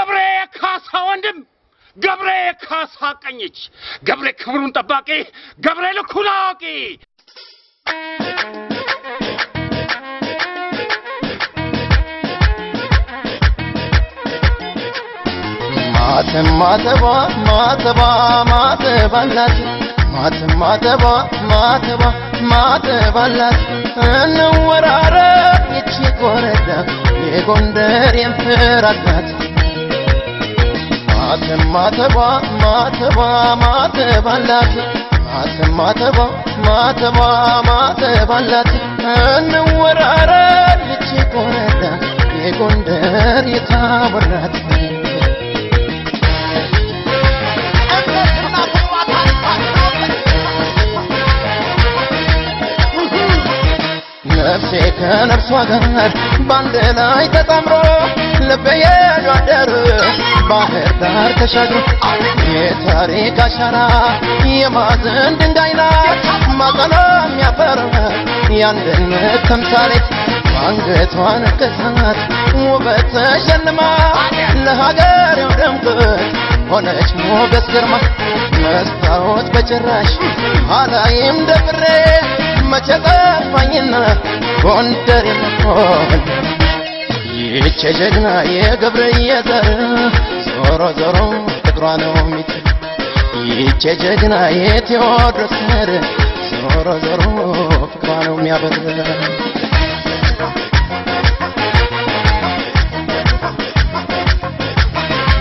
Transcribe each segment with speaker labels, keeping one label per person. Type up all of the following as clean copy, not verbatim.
Speaker 1: ገብሬ ካሳ ወንድም ገብሬ ካሳ ቀኝች ገብሬ ክብሩን ጠባቂ ገብሬ ልኩን አዋቂ
Speaker 2: ማተባላት እንወራረ ይቺ ኮረዳ የጎንደር የምትራዳት ማተባላት እንወራረ ይቺ ኮረዳ የጎንደር የታቦራት ነፍሴ ከነፍሷ ጋር ባንድ ላይ ተጣምሮ ልቤ ያደር ባህር ዳር ተሻግሮ የታሪክ አሻራ የማዕዘን ድንጋይ ናት ማዕዘኗ የሚያፈራ የአንድነት ተምሳሌት አንገቷ ነቀሳት ውበት ተሸልማ ለሀገሬው ድምቀት ሆነች ሞገስ ግርማ መስታወት በጭራሽ አላይም ደፍሬ መቼ ጠፋኝና ጎንደር የምትሆን ይህች ጀግና የገብርዬ ዘር ዞሮ ዞሮ ፍቅሯ ነው የሚጥል ይህች ጀግና የቴዎድሮስ ዘር ዞሮ ዞሮ ፍቅሯ ነው የሚያበር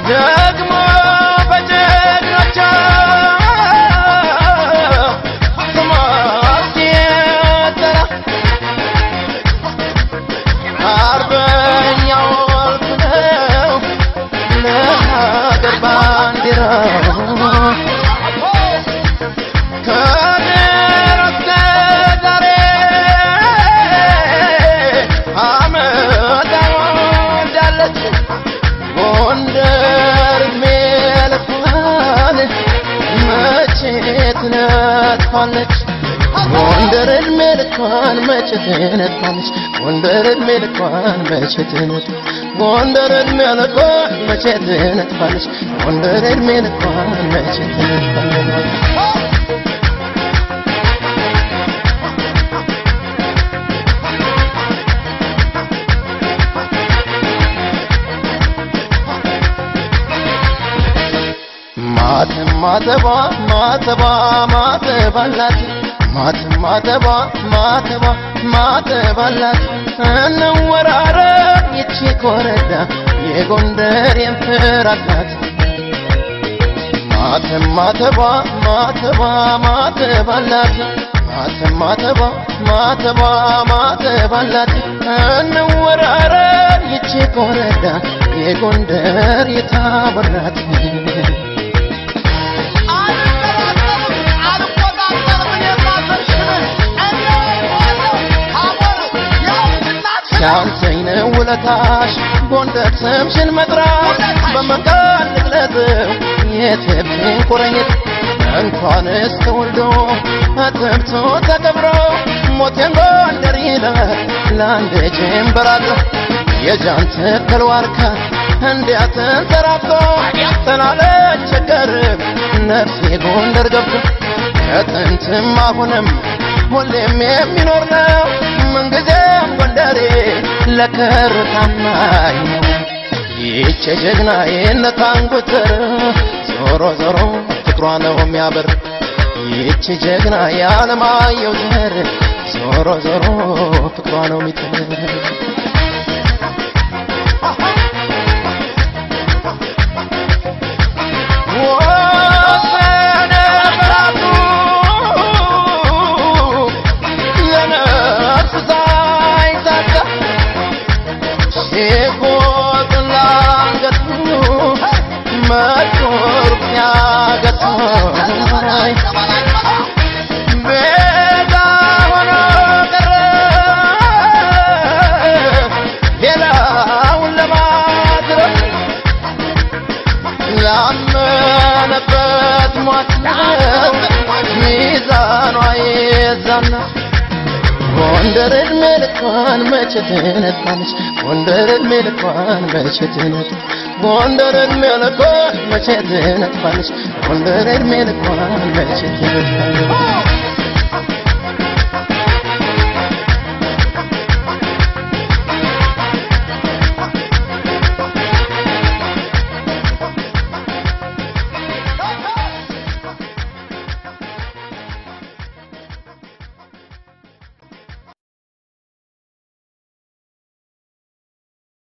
Speaker 2: ደግሞ በጀግኖቻቸው ጎንደር መልኳን መቼትነቷለች ጎንደር መልኳን መቼትነቷለች ጎንደር መልኳን መቼትነቷለች ጎንደር መልኳን መቼትነቷለች ማተባላት እንወራረ ይቺ ኮረዳ የጎንደር የምትራዳት ማተባላት እንወራረ ይቺ ኮረዳ የጎንደር የታቦራት ሻንተኝ ነው ውለታሽ ጎንደር ስምሽን መጥራት በመቃል ልግለጽው የትብቴን ቁርኝት እንኳንስ ተወልዶ አጥብቶ ተቀብሮ ሞቴን ጎንደር ይላል ለአንድ ጀንበር አድሮ የጃን ተከል ዋርካ እንዲያተንሰራፍቶ ተላለች ቸገር ነፍሴ ጎንደር ገብቶ ከጥንትም አሁንም ሁሌም የሚኖር ነው ምንጊዜም ጎንደሬ ለክብር ታማኝ ነው ይህች ጀግና የነታን ቁጥር ዞሮ ዞሮ ፍቅሯ ነው የሚያበር ይህች ጀግና የዓለማየሁ ዘር ዞሮ ዞሮ ፍቅሯ ነው የሚጥል ጎንደር እድሜ ልኳን መቼ ትነጥፋለች ጎንደር እድሜ ልኳን መቼ ትነጥፋለች ጎንደር እድሜ ልኳን መቼ ትነጥፋለች ጎንደር እድሜ ልኳን መቼ ትነጥፋለች